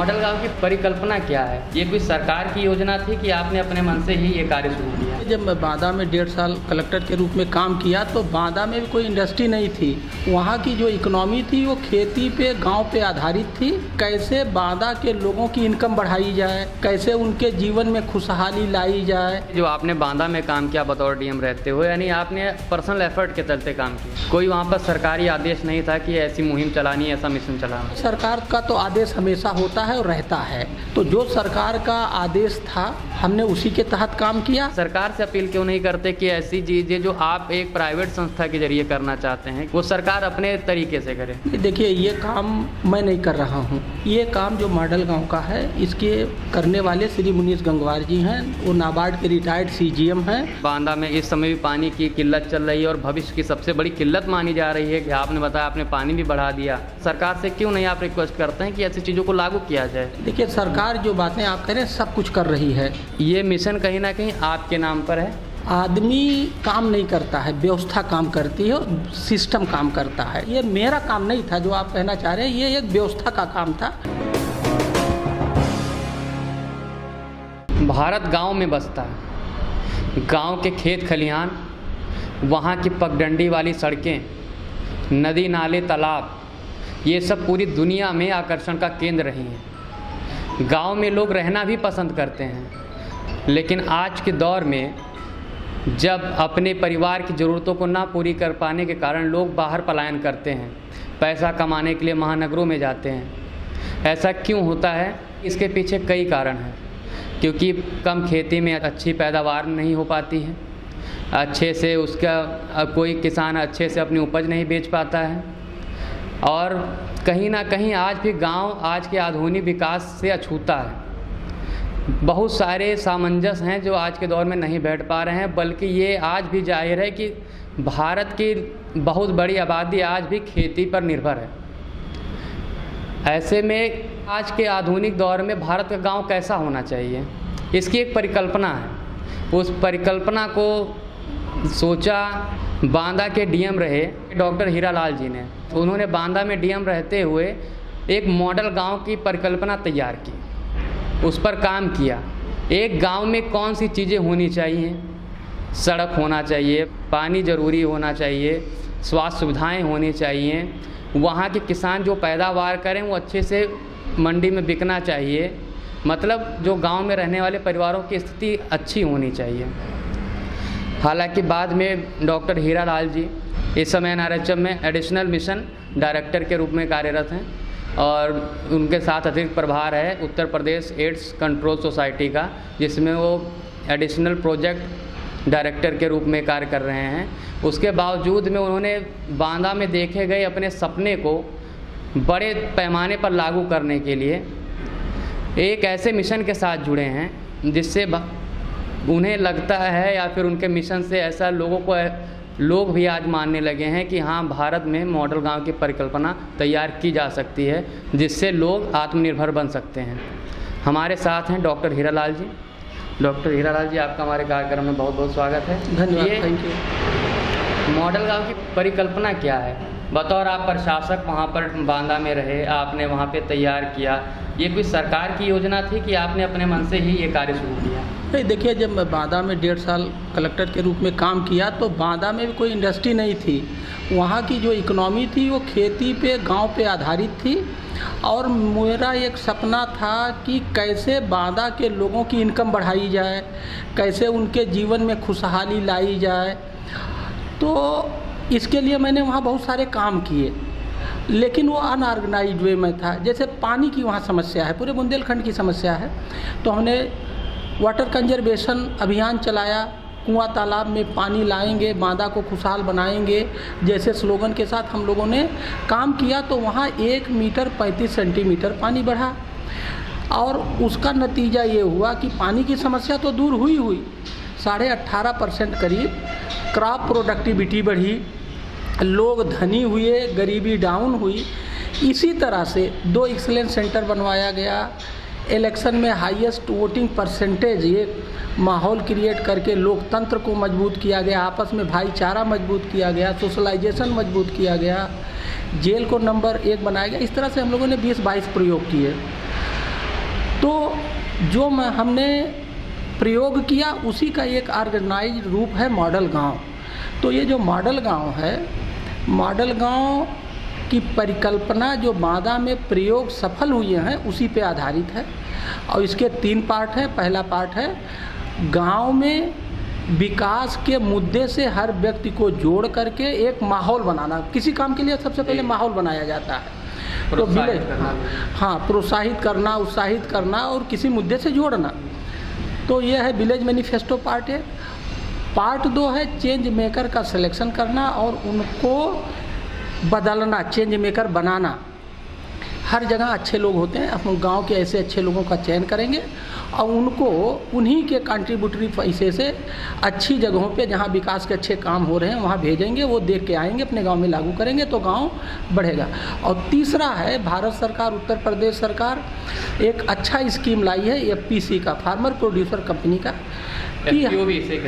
Model गांव की परिकल्पना क्या है? ये कोई सरकार की योजना थी कि आपने अपने मन से ही ये कार्य शुरू किया? जब मैं बांदा में 1.5 साल कलेक्टर के रूप में काम किया तो बांदा में भी कोई इंडस्ट्री नहीं थी। वहाँ की जो इकोनॉमी थी वो खेती पे, गांव पे आधारित थी। कैसे बांदा के लोगों की इनकम बढ़ाई जाए, कैसे उनके जीवन में खुशहाली लाई जाए। जो आपने बांदा में काम किया बतौर डीएम रहते हुए, यानी आपने पर्सनल एफर्ट के चलते काम किया, कोई वहाँ पर सरकारी आदेश नहीं था कि ऐसी मुहिम चलानी है, ऐसा मिशन चलाना? सरकार का तो आदेश हमेशा होता है और रहता है, तो जो सरकार का आदेश था हमने उसी के तहत काम किया। सरकार से अपील क्यों नहीं करते कि ऐसी चीज़ें जो आप एक प्राइवेट संस्था के जरिए करना चाहते हैं वो सरकार अपने तरीके से करे? देखिए, ये काम मैं नहीं कर रहा हूँ। ये काम जो मॉडल गांव का है इसके करने वाले श्री मुनीश गंगवार जी हैं। वो नाबार्ड के रिटायर्ड सीजीएम हैं। बांदा में इस समय भी पानी की किल्लत चल रही है और भविष्य की सबसे बड़ी किल्लत मानी जा रही है कि आपने बताया आपने पानी भी बढ़ा दिया। सरकार से क्यों नहीं आप रिक्वेस्ट करते हैं कि ऐसी चीज़ों को लागू किया जाए? देखिए, सरकार जो बातें आप कह रहे हैं सब कुछ कर रही है। ये मिशन कहीं ना कहीं आपके नाम पर है। आदमी काम नहीं करता है, व्यवस्था काम करती है और सिस्टम काम करता है। ये मेरा काम नहीं था जो आप कहना चाह रहे हैं, ये एक व्यवस्था का काम था। भारत गांव में बसता है। गांव के खेत खलिहान, वहाँ की पगडंडी वाली सड़कें, नदी नाले तालाब, ये सब पूरी दुनिया में आकर्षण का केंद्र रही हैं। गांव में लोग रहना भी पसंद करते हैं, लेकिन आज के दौर में जब अपने परिवार की ज़रूरतों को ना पूरी कर पाने के कारण लोग बाहर पलायन करते हैं, पैसा कमाने के लिए महानगरों में जाते हैं। ऐसा क्यों होता है? इसके पीछे कई कारण हैं। क्योंकि कम खेती में अच्छी पैदावार नहीं हो पाती है, अच्छे से उसका कोई किसान अच्छे से अपनी उपज नहीं बेच पाता है, और कहीं ना कहीं आज भी गांव आज के आधुनिक विकास से अछूता है। बहुत सारे सामंजस्य हैं जो आज के दौर में नहीं बैठ पा रहे हैं, बल्कि ये आज भी जाहिर है कि भारत की बहुत बड़ी आबादी आज भी खेती पर निर्भर है। ऐसे में आज के आधुनिक दौर में भारत का गांव कैसा होना चाहिए, इसकी एक परिकल्पना है। उस परिकल्पना को सोचा बांदा के डीएम रहे डॉक्टर हीरालाल जी ने। उन्होंने बांदा में डीएम रहते हुए एक मॉडल गांव की परिकल्पना तैयार की, उस पर काम किया। एक गांव में कौन सी चीज़ें होनी चाहिए? सड़क होना चाहिए, पानी ज़रूरी होना चाहिए, स्वास्थ्य सुविधाएं होनी चाहिए, वहाँ के किसान जो पैदावार करें वो अच्छे से मंडी में बिकना चाहिए। मतलब जो गांव में रहने वाले परिवारों की स्थिति अच्छी होनी चाहिए। हालांकि बाद में डॉक्टर हीरालाल जी इस समय NRHM में एडिशनल मिशन डायरेक्टर के रूप में कार्यरत हैं, और उनके साथ अतिरिक्त प्रभार है Uttar Pradesh AIDS control society का, जिसमें वो एडिशनल प्रोजेक्ट डायरेक्टर के रूप में कार्य कर रहे हैं। उसके बावजूद में उन्होंने बांदा में देखे गए अपने सपने को बड़े पैमाने पर लागू करने के लिए एक ऐसे मिशन के साथ जुड़े हैं जिससे उन्हें लगता है, या फिर उनके मिशन से ऐसा लोग भी आज मानने लगे हैं कि हाँ, भारत में मॉडल गांव की परिकल्पना तैयार की जा सकती है, जिससे लोग आत्मनिर्भर बन सकते हैं। हमारे साथ हैं डॉक्टर हीरालाल जी। डॉक्टर हीरालाल जी, आपका हमारे कार्यक्रम में बहुत बहुत स्वागत है। धन्यवाद। Thank you. मॉडल गांव की परिकल्पना क्या है? बतौर आप प्रशासक वहाँ पर बांदा में रहे, आपने वहाँ पे तैयार किया, ये कोई सरकार की योजना थी कि आपने अपने मन से ही ये कार्य शुरू किया? नहीं, देखिए, जब मैं बांदा में 1.5 साल कलेक्टर के रूप में काम किया तो बांदा में भी कोई इंडस्ट्री नहीं थी। वहाँ की जो इकोनॉमी थी वो खेती पे, गांव पे आधारित थी, और मेरा एक सपना था कि कैसे बांदा के लोगों की इनकम बढ़ाई जाए, कैसे उनके जीवन में खुशहाली लाई जाए। तो इसके लिए मैंने वहाँ बहुत सारे काम किए, लेकिन वो अनऑर्गेनाइज्ड वे में था। जैसे पानी की वहाँ समस्या है, पूरे बुंदेलखंड की समस्या है, तो हमने वाटर कंजर्वेशन अभियान चलाया। कुआं तालाब में पानी लाएंगे, बांदा को खुशहाल बनाएंगे जैसे स्लोगन के साथ हम लोगों ने काम किया। तो वहाँ 1 मीटर 35 सेंटीमीटर पानी बढ़ा, और उसका नतीजा ये हुआ कि पानी की समस्या तो दूर हुई 18.5% करीब क्रॉप प्रोडक्टिविटी बढ़ी, लोग धनी हुए, गरीबी डाउन हुई। इसी तरह से 2 एक्सीलेंस सेंटर बनवाया गया। इलेक्शन में हाईएस्ट वोटिंग परसेंटेज, ये माहौल क्रिएट करके लोकतंत्र को मजबूत किया गया, आपस में भाईचारा मजबूत किया गया, सोशलाइजेशन मजबूत किया गया, जेल को नंबर 1 बनाया गया। इस तरह से हम लोगों ने 20-22 प्रयोग किए। तो जो हमने प्रयोग किया उसी का एक ऑर्गेनाइज रूप है मॉडल गांव। तो ये जो मॉडल गांव है, मॉडल गांव की परिकल्पना जो बांदा में प्रयोग सफल हुए हैं उसी पे आधारित है। और इसके 3 पार्ट हैं। पहला पार्ट है गांव में विकास के मुद्दे से हर व्यक्ति को जोड़ करके एक माहौल बनाना। किसी काम के लिए सबसे पहले माहौल बनाया जाता है, तो विलेज हाँ प्रोत्साहित करना, उत्साहित करना और किसी मुद्दे से जोड़ना। तो ये है विलेज मैनिफेस्टो पार्ट 1। पार्ट 2 है चेंज मेकर का सिलेक्शन करना और उनको बदलना, चेंज मेकर बनाना। हर जगह अच्छे लोग होते हैं, हम गांव के ऐसे अच्छे लोगों का चयन करेंगे और उनको उन्हीं के कंट्रीब्यूटरी पैसे से अच्छी जगहों पे जहां विकास के अच्छे काम हो रहे हैं वहां भेजेंगे। वो देख के आएंगे, अपने गांव में लागू करेंगे तो गांव बढ़ेगा। और तीसरा है भारत सरकार, उत्तर प्रदेश सरकार एक अच्छा स्कीम लाई है FPC का, फार्मर प्रोड्यूसर कंपनी का, कि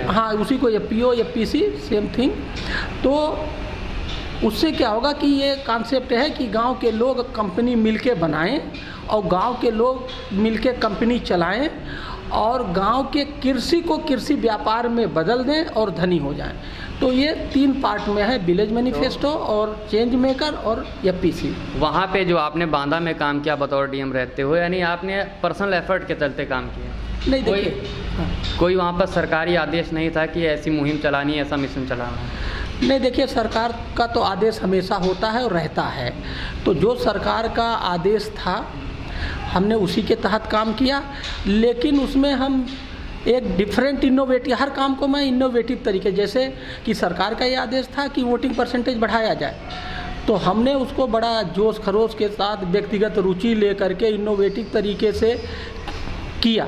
हाँ उसी को FPO FPC सेम थिंग। तो उससे क्या होगा कि ये कॉन्सेप्ट है कि गांव के लोग कंपनी मिलके बनाएं और गांव के लोग मिलके कंपनी चलाएं और गांव के कृषि को कृषि व्यापार में बदल दें और धनी हो जाएं। तो ये 3 पार्ट में है, विलेज मैनिफेस्टो और चेंज मेकर और FPC। वहाँ पे जो आपने बांदा में काम किया बतौर DM रहते हुए, यानी आपने पर्सनल एफर्ट के चलते काम किया? नहीं, देखिए कोई वहाँ पर सरकारी आदेश नहीं था कि ऐसी मुहिम चलानी है, ऐसा मिशन चलाना है? नहीं, देखिए सरकार का तो आदेश हमेशा होता है और रहता है। तो जो सरकार का आदेश था हमने उसी के तहत काम किया, लेकिन उसमें हम एक डिफरेंट इनोवेटिव, हर काम को मैं इनोवेटिव तरीके, जैसे कि सरकार का ये आदेश था कि वोटिंग परसेंटेज बढ़ाया जाए, तो हमने उसको बड़ा जोश खरोश के साथ व्यक्तिगत रुचि ले करके इनोवेटिव तरीके से किया।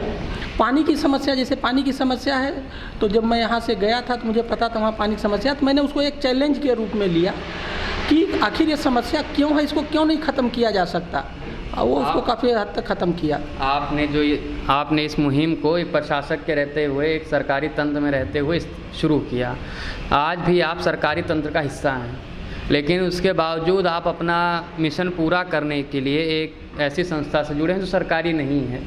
पानी की समस्या, जैसे पानी की समस्या है, तो जब मैं यहाँ से गया था तो मुझे पता था वहाँ पानी की समस्या, तो मैंने उसको एक चैलेंज के रूप में लिया कि आखिर ये समस्या क्यों है, इसको क्यों नहीं ख़त्म किया जा सकता, और वो उसको काफ़ी हद तक ख़त्म किया। आपने इस मुहिम को एक प्रशासक के रहते हुए, एक सरकारी तंत्र में रहते हुए शुरू किया। आज भी आप सरकारी तंत्र का हिस्सा हैं, लेकिन उसके बावजूद आप अपना मिशन पूरा करने के लिए एक ऐसी संस्था से जुड़े हैं जो सरकारी नहीं है।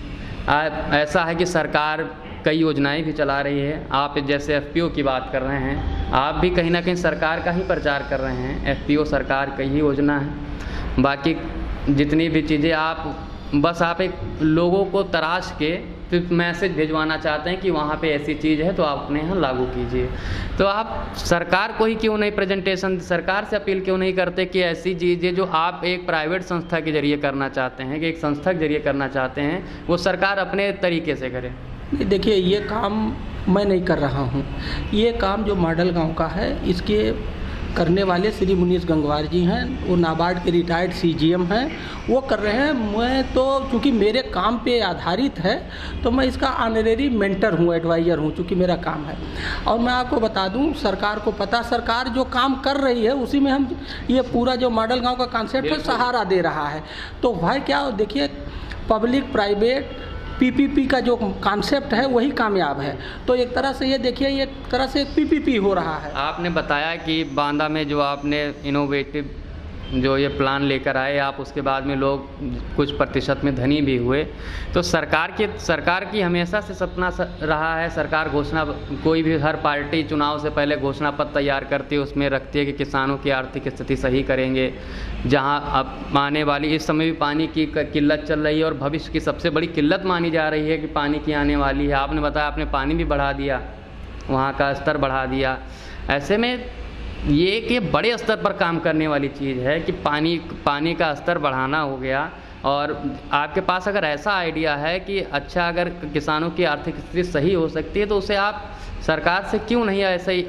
ऐसा है कि सरकार कई योजनाएं भी चला रही है। आप जैसे FPO की बात कर रहे हैं, आप भी कहीं ना कहीं सरकार का ही प्रचार कर रहे हैं। FPO सरकार की ही योजना है। बाकी जितनी भी चीज़ें आप एक लोगों को तराश के फिर मैसेज भिजवाना चाहते हैं कि वहाँ पे ऐसी चीज़ है तो आप अपने यहाँ लागू कीजिए। तो आप सरकार को ही क्यों नहीं प्रेजेंटेशन, सरकार से अपील क्यों नहीं करते कि ऐसी चीज़ें जो आप एक प्राइवेट संस्था के जरिए करना चाहते हैं, कि एक संस्था के जरिए करना चाहते हैं, वो सरकार अपने तरीके से करे? देखिए ये काम मैं नहीं कर रहा हूँ। ये काम जो मॉडल गाँव का है इसके करने वाले श्री मुनीश गंगवार जी हैं, वो नाबार्ड के रिटायर्ड CGM हैं, वो कर रहे हैं। मैं तो चूँकि मेरे काम पे आधारित है तो मैं इसका ऑनरेरी मेंटर हूँ, एडवाइज़र हूँ, चूँकि मेरा काम है। और मैं आपको बता दूँ, सरकार को पता, सरकार जो काम कर रही है उसी में हम ये पूरा जो मॉडल गाँव का कॉन्सेप्ट है सहारा दे रहा है। तो भाई क्या देखिए, पब्लिक प्राइवेट PPP का जो कॉन्सेप्ट है वही कामयाब है। तो एक तरह से ये देखिए, एक तरह से PPP हो रहा है। आपने बताया कि बांदा में जो आपने इनोवेटिव जो ये प्लान लेकर आए आप, उसके बाद में लोग कुछ प्रतिशत में धनी भी हुए। तो सरकार की हमेशा से सपना रहा है, सरकार घोषणा, कोई भी हर पार्टी चुनाव से पहले घोषणा पत्र तैयार करती है, उसमें रखती है कि किसानों की आर्थिक स्थिति सही करेंगे। जहां अब आने वाली इस समय भी पानी की किल्लत चल रही है और भविष्य की सबसे बड़ी किल्लत मानी जा रही है कि पानी की आने वाली है। आपने बताया आपने पानी भी बढ़ा दिया, वहाँ का स्तर बढ़ा दिया। ऐसे में ये बड़े स्तर पर काम करने वाली चीज़ है कि पानी का स्तर बढ़ाना हो गया। और आपके पास अगर ऐसा आइडिया है कि अच्छा, अगर किसानों की आर्थिक स्थिति सही हो सकती है तो उसे आप सरकार से क्यों नहीं ऐसे ही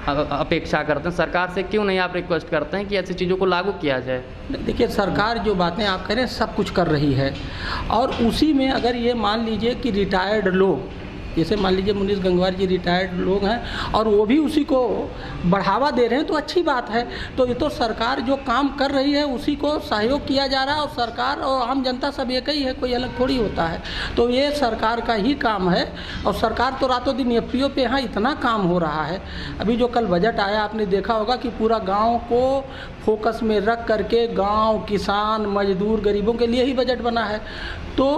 अपेक्षा करते हैं, सरकार से क्यों नहीं आप रिक्वेस्ट करते हैं कि ऐसी चीज़ों को लागू किया जाए? देखिए सरकार जो बातें आप कह रहे हैं सब कुछ कर रही है, और उसी में अगर ये मान लीजिए कि रिटायर्ड लोग, जैसे मान लीजिए मुनीश गंगवार जी रिटायर्ड लोग हैं और वो भी उसी को बढ़ावा दे रहे हैं तो अच्छी बात है। तो ये तो सरकार जो काम कर रही है उसी को सहयोग किया जा रहा है, और सरकार और आम जनता सब एक ही है, कोई अलग थोड़ी होता है। तो ये सरकार का ही काम है, और सरकार तो रातों दिन FPO पे यहाँ इतना काम हो रहा है। अभी जो कल बजट आया आपने देखा होगा कि पूरा गाँव को फोकस में रख करके गाँव, किसान, मजदूर, गरीबों के लिए ही बजट बना है। तो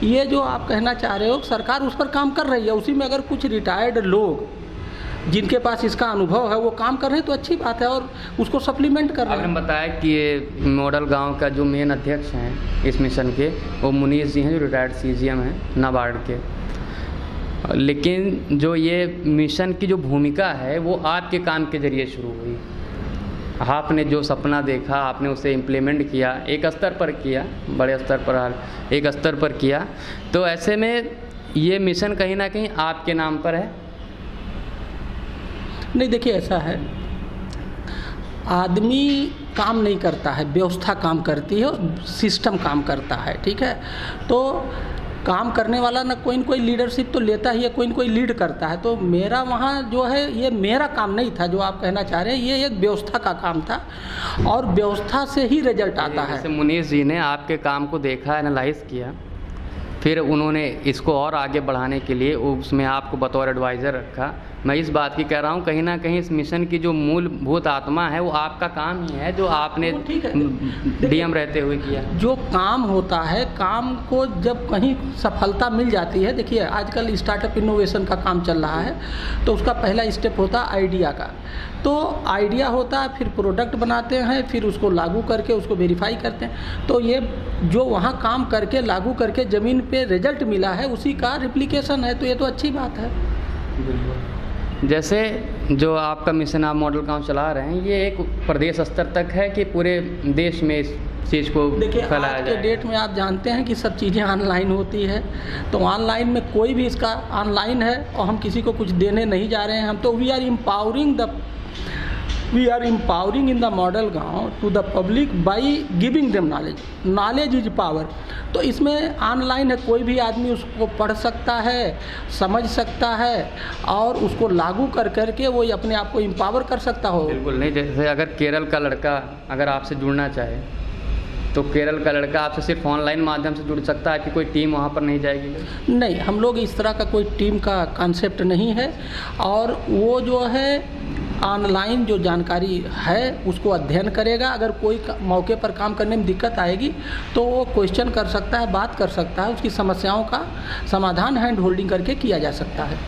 ये जो आप कहना चाह रहे हो सरकार उस पर काम कर रही है, उसी में अगर कुछ रिटायर्ड लोग जिनके पास इसका अनुभव है वो काम कर रहे हैं तो अच्छी बात है और उसको सप्लीमेंट कर रहे हैं। आपने बताया कि ये मॉडल गांव का जो मेन अध्यक्ष हैं इस मिशन के वो मुनीष जी हैं, जो रिटायर्ड CGM हैं नाबार्ड के। लेकिन जो ये मिशन की जो भूमिका है वो आपके काम के ज़रिए शुरू हुई। आपने जो सपना देखा आपने उसे इम्प्लीमेंट किया, एक स्तर पर किया, बड़े स्तर पर एक स्तर पर किया। तो ऐसे में ये मिशन कहीं ना कहीं आपके नाम पर है। नहीं, देखिए ऐसा है, आदमी काम नहीं करता है, व्यवस्था काम करती है और सिस्टम काम करता है, ठीक है। तो काम करने वाला ना कोई लीडरशिप तो लेता ही है, कोई न कोई लीड करता है। तो मेरा वहाँ जो है ये मेरा काम नहीं था जो आप कहना चाह रहे हैं, ये एक व्यवस्था का काम था और व्यवस्था से ही रिजल्ट आता है। जैसे मुनीष जी ने आपके काम को देखा, एनालाइज किया, फिर उन्होंने इसको और आगे बढ़ाने के लिए उसमें आपको बतौर एडवाइज़र रखा। मैं इस बात की कह रहा हूँ कहीं ना कहीं इस मिशन की जो मूलभूत आत्मा है वो आपका काम ही है, जो आपने DM रहते हुए किया। जो काम होता है, काम को जब कहीं सफलता मिल जाती है, देखिए आजकल स्टार्टअप इनोवेशन का काम चल रहा है, तो उसका पहला स्टेप होता है आइडिया का। तो आइडिया होता है, फिर प्रोडक्ट बनाते हैं, फिर उसको लागू करके उसको वेरीफाई करते हैं। तो ये जो वहाँ काम करके लागू करके ज़मीन पे रिजल्ट मिला है उसी का रिप्लिकेशन है, तो ये तो अच्छी बात है। जैसे जो आपका मिशन आप मॉडल गांव चला रहे हैं, ये एक प्रदेश स्तर तक है कि पूरे देश में इस चीज़ को फैलाया जाए? आज के डेट में आप जानते हैं कि सब चीज़ें ऑनलाइन होती है, तो ऑनलाइन में कोई भी इसका ऑनलाइन है और हम किसी को कुछ देने नहीं जा रहे हैं। हम तो we are empowering in the model गांव to the public by giving them knowledge is power. तो इसमें ऑनलाइन है, कोई भी आदमी उसको पढ़ सकता है, समझ सकता है और उसको लागू कर करके वो अपने आप को एम्पावर कर सकता हो। बिल्कुल नहीं, जैसे अगर केरल का लड़का अगर आपसे जुड़ना चाहे तो केरल का लड़का आपसे सिर्फ ऑनलाइन माध्यम से जुड़ सकता है कि कोई टीम वहाँ पर नहीं जाएगी? नहीं, हम लोग इस तरह का कोई टीम का कॉन्सेप्ट नहीं है और वो जो है ऑनलाइन जो जानकारी है उसको अध्ययन करेगा। अगर कोई मौके पर काम करने में दिक्कत आएगी तो वो क्वेश्चन कर सकता है, बात कर सकता है, उसकी समस्याओं का समाधान हैंड होल्डिंग करके किया जा सकता है।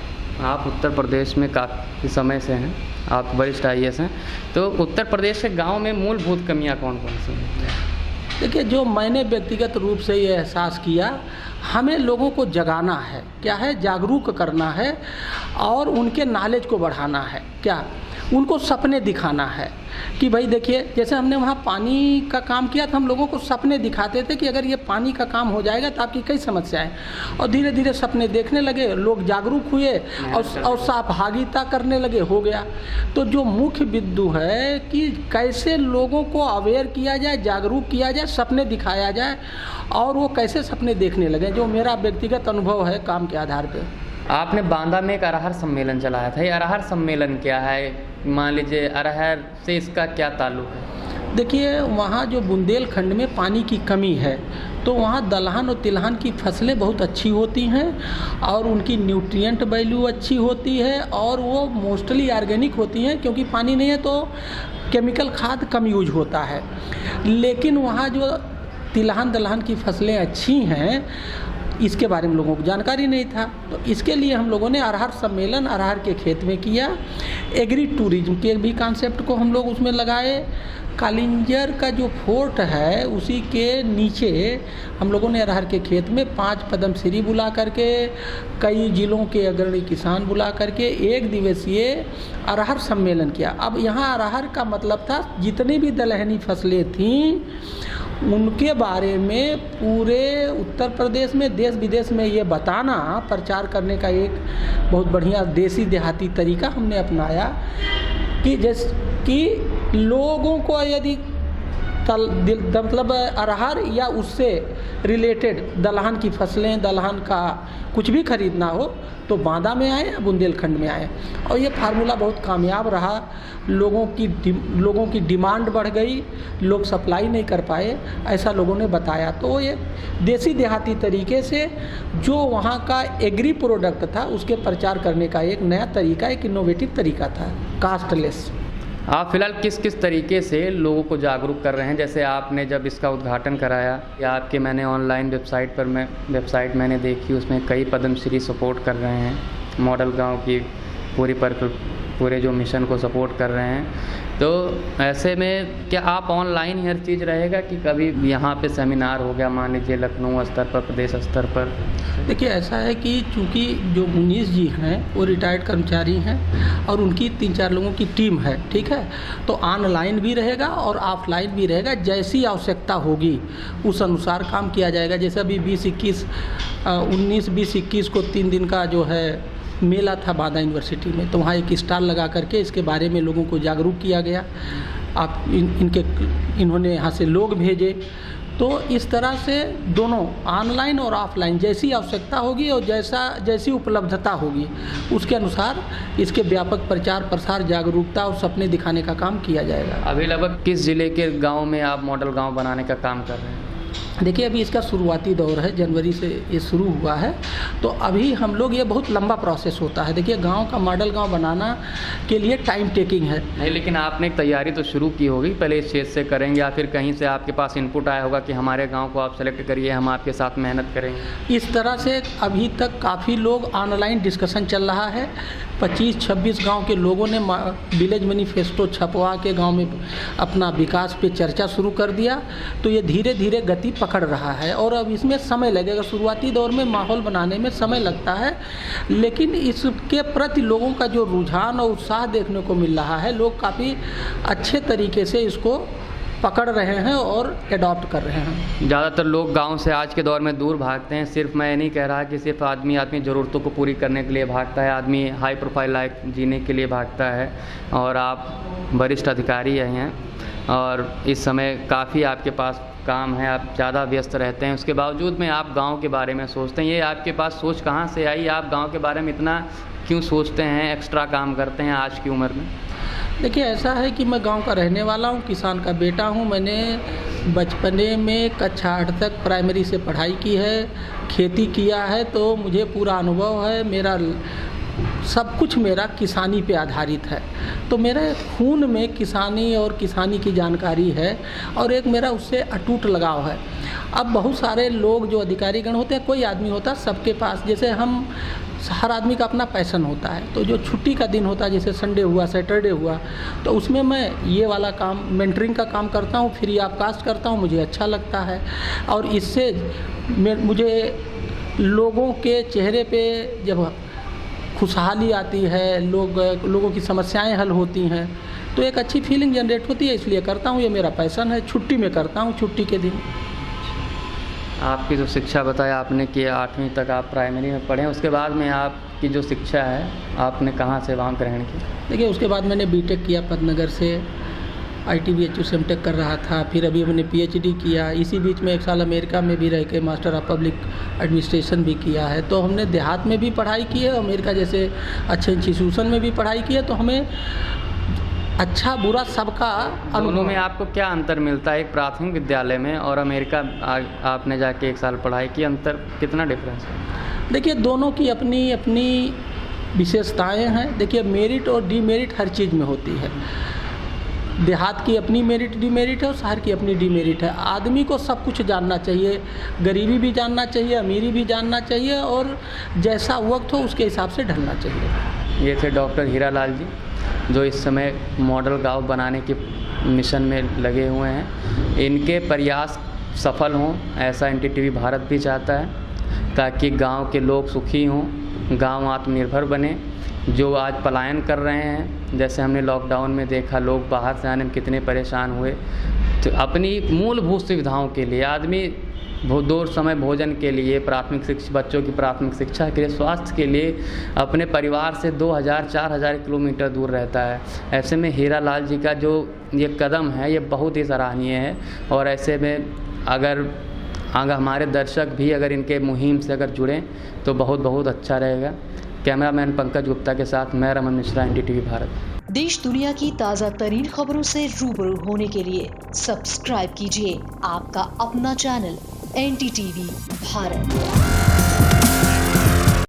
आप उत्तर प्रदेश में काफ़ी समय से हैं, आप वरिष्ठ IAS हैं, तो उत्तर प्रदेश के गाँव में मूलभूत कमियाँ कौन कौन सी हैं? देखिए, जो मैंने व्यक्तिगत रूप से ये एहसास किया, हमें लोगों को जगाना है, क्या है, जागरूक करना है और उनके नॉलेज को बढ़ाना है। क्या, उनको सपने दिखाना है कि भाई देखिए, जैसे हमने वहाँ पानी का काम किया था, हम लोगों को सपने दिखाते थे कि अगर ये पानी का काम हो जाएगा तो आपकी कई समस्याएं, और धीरे धीरे सपने देखने लगे, लोग जागरूक हुए और सहभागिता करने लगे, हो गया। तो जो मुख्य बिंदु है कि कैसे लोगों को अवेयर किया जाए, जागरूक किया जाए, सपने दिखाया जाए और वो कैसे सपने देखने लगे, जो मेरा व्यक्तिगत अनुभव है काम के आधार पर। आपने बांदा में एक अरहर सम्मेलन चलाया था, ये अरहर सम्मेलन क्या है? मान लीजिए अरहर से इसका क्या ताल्लुक है? देखिए, वहाँ जो बुंदेलखंड में पानी की कमी है तो वहाँ दलहन और तिलहन की फसलें बहुत अच्छी होती हैं और उनकी न्यूट्रिएंट वैल्यू अच्छी होती है और वो मोस्टली ऑर्गेनिक होती हैं, क्योंकि पानी नहीं है तो केमिकल खाद कम यूज होता है। लेकिन वहाँ जो तिलहन दलहन की फसलें अच्छी हैं, इसके बारे में लोगों को जानकारी नहीं था। तो इसके लिए हम लोगों ने अरहर सम्मेलन अरहर के खेत में किया। एग्री टूरिज्म के भी कॉन्सेप्ट को हम लोग उसमें लगाए। कालिंजर का जो फोर्ट है उसी के नीचे हम लोगों ने अरहर के खेत में 5 पद्मश्री बुला करके, कई जिलों के अग्रणी किसान बुला करके एक दिवसीय अरहर सम्मेलन किया। अब यहाँ अरहर का मतलब था जितनी भी दलहनी फसलें थीं उनके बारे में पूरे उत्तर प्रदेश में, देश विदेश में ये बताना, प्रचार करने का एक बहुत बढ़िया देसी देहाती तरीका हमने अपनाया कि जैसे कि लोगों को यदि मतलब अरहर या उससे रिलेटेड दलहन की फसलें, दलहन का कुछ भी खरीदना हो तो बांदा में आए या बुंदेलखंड में आए। और ये फार्मूला बहुत कामयाब रहा। लोगों की डिमांड बढ़ गई, लोग सप्लाई नहीं कर पाए, ऐसा लोगों ने बताया। तो ये देसी देहाती तरीके से जो वहाँ का एग्री प्रोडक्ट था उसके प्रचार करने का एक नया तरीका, एक इनोवेटिव तरीका था, कास्टलेस। आप फिलहाल किस किस तरीके से लोगों को जागरूक कर रहे हैं? जैसे आपने जब इसका उद्घाटन कराया या आपके मैंने ऑनलाइन वेबसाइट मैंने देखी, उसमें कई पद्मश्री सपोर्ट कर रहे हैं मॉडल गांव की पूरे जो मिशन को सपोर्ट कर रहे हैं। तो ऐसे में क्या आप ऑनलाइन ही हर चीज़ रहेगा कि कभी यहाँ पे सेमिनार हो गया, मान लीजिए लखनऊ स्तर पर, प्रदेश स्तर पर? देखिए ऐसा है कि चूँकि जो मुनीस जी हैं वो रिटायर्ड कर्मचारी हैं और उनकी 3-4 लोगों की टीम है, ठीक है, तो ऑनलाइन भी रहेगा और ऑफलाइन भी रहेगा। जैसी आवश्यकता होगी उस अनुसार काम किया जाएगा। जैसे अभी 19-20-21 को 3 दिन का जो है मेला था बांदा यूनिवर्सिटी में, तो वहाँ एक स्टॉल लगा करके इसके बारे में लोगों को जागरूक किया गया। आप इन्होंने यहाँ से लोग भेजे। तो इस तरह से दोनों ऑनलाइन और ऑफलाइन जैसी आवश्यकता होगी और जैसी उपलब्धता होगी उसके अनुसार इसके व्यापक प्रचार प्रसार, जागरूकता और सपने दिखाने का काम किया जाएगा। अभी लगभग किस ज़िले के गांव में आप मॉडल गांव बनाने का काम कर रहे हैं? देखिए अभी इसका शुरुआती दौर है, जनवरी से ये शुरू हुआ है, तो अभी हम लोग, ये बहुत लंबा प्रोसेस होता है। देखिए गांव का मॉडल गांव बनाना के लिए टाइम टेकिंग है। नहीं, लेकिन आपने एक तैयारी तो शुरू की होगी, पहले इस क्षेत्र से करेंगे या फिर कहीं से आपके पास इनपुट आया होगा कि हमारे गांव को आप सेलेक्ट करिए, हम आपके साथ मेहनत करेंगे? इस तरह से अभी तक काफ़ी लोग ऑनलाइन डिस्कशन चल रहा है। 25-26 गांव के लोगों ने विलेज मैनिफेस्टो छपवा के गांव में अपना विकास पे चर्चा शुरू कर दिया। तो ये धीरे धीरे गति पकड़ रहा है और अब इसमें समय लगेगा। शुरुआती दौर में माहौल बनाने में समय लगता है, लेकिन इसके प्रति लोगों का जो रुझान और उत्साह देखने को मिल रहा है, लोग काफ़ी अच्छे तरीके से इसको पकड़ रहे हैं और एडॉप्ट कर रहे हैं। ज़्यादातर लोग गांव से आज के दौर में दूर भागते हैं। सिर्फ मैं नहीं कह रहा कि सिर्फ आदमी ज़रूरतों को पूरी करने के लिए भागता है, आदमी हाई प्रोफाइल लाइफ जीने के लिए भागता है। और आप वरिष्ठ अधिकारी हैं और इस समय काफ़ी आपके पास काम है, आप ज़्यादा व्यस्त रहते हैं, उसके बावजूद में आप गांव के बारे में सोचते हैं। ये आपके पास सोच कहाँ से आई? आप गांव के बारे में इतना क्यों सोचते हैं, एक्स्ट्रा काम करते हैं आज की उम्र में? देखिए ऐसा है कि मैं गांव का रहने वाला हूं, किसान का बेटा हूं। मैंने बचपने में कक्षा 8 तक प्राइमरी से पढ़ाई की है, खेती किया है, तो मुझे पूरा अनुभव है। मेरा सब कुछ मेरा किसानी पे आधारित है, तो मेरे खून में किसानी और किसानी की जानकारी है और एक मेरा उससे अटूट लगाव है। अब बहुत सारे लोग जो अधिकारीगण होते हैं, कोई आदमी होता है सबके पास, जैसे हम हर आदमी का अपना पैशन होता है, तो जो छुट्टी का दिन होता है, जैसे संडे हुआ, सैटरडे हुआ, तो उसमें मैं ये वाला काम, मेंटरिंग का काम करता हूँ, फ्री ऑफ कास्ट करता हूँ, मुझे अच्छा लगता है। और इससे मुझे लोगों के चेहरे पे जब खुशहाली आती है, लोगों की समस्याएं हल होती हैं, तो एक अच्छी फीलिंग जनरेट होती है, इसलिए करता हूँ। ये मेरा पैशन है, छुट्टी में करता हूँ, छुट्टी के दिन। आपकी जो शिक्षा बताया आपने कि 8वीं तक आप प्राइमरी में पढ़े, उसके बाद में आपकी जो शिक्षा है आपने कहाँ से वहाँ ग्रहण की? देखिए उसके बाद मैंने बीटेक किया पदनगर से, ITBHU से एमटेक कर रहा था, फिर अभी मैंने PhD किया। इसी बीच में 1 साल अमेरिका में भी रह के मास्टर ऑफ पब्लिक एडमिनिस्ट्रेशन भी किया है। तो हमने देहात में भी पढ़ाई की है, अमेरिका जैसे अच्छे इंस्टीट्यूशन में भी पढ़ाई की है, तो हमें अच्छा बुरा सबका दोनों में आपको क्या अंतर मिलता है? एक प्राथमिक विद्यालय में और अमेरिका आपने जाके 1 साल पढ़ाई की, अंतर कितना डिफरेंस है? देखिए दोनों की अपनी अपनी विशेषताएं हैं। देखिए मेरिट और डीमेरिट हर चीज़ में होती है। देहात की अपनी मेरिट डीमेरिट है और शहर की अपनी डीमेरिट है। आदमी को सब कुछ जानना चाहिए, गरीबी भी जानना चाहिए, अमीरी भी जानना चाहिए, और जैसा वक्त हो उसके हिसाब से ढलना चाहिए। ये थे डॉक्टर हीरालाल जी, जो इस समय मॉडल गांव बनाने के मिशन में लगे हुए हैं। इनके प्रयास सफल हों, ऐसा NTTV भारत भी चाहता है, ताकि गांव के लोग सुखी हों, गांव आत्मनिर्भर बने। जो आज पलायन कर रहे हैं, जैसे हमने लॉकडाउन में देखा, लोग बाहर से आने में कितने परेशान हुए, तो अपनी मूलभूत सुविधाओं के लिए आदमी दो समय भोजन के लिए, प्राथमिक शिक्षा, बच्चों की प्राथमिक शिक्षा के लिए, स्वास्थ्य के लिए अपने परिवार से 2000-4000 किलोमीटर दूर रहता है। ऐसे में हीरालाल जी का जो ये कदम है, ये बहुत ही सराहनीय है। और ऐसे में अगर हमारे दर्शक भी अगर इनके मुहिम से अगर जुड़ें तो बहुत बहुत अच्छा रहेगा। कैमरामैन पंकज गुप्ता के साथ मैं रमन मिश्रा, NTTV भारत। देश दुनिया की ताज़ा तरीन खबरों से रूबरू होने के लिए सब्सक्राइब कीजिए आपका अपना चैनल NTTV भारत।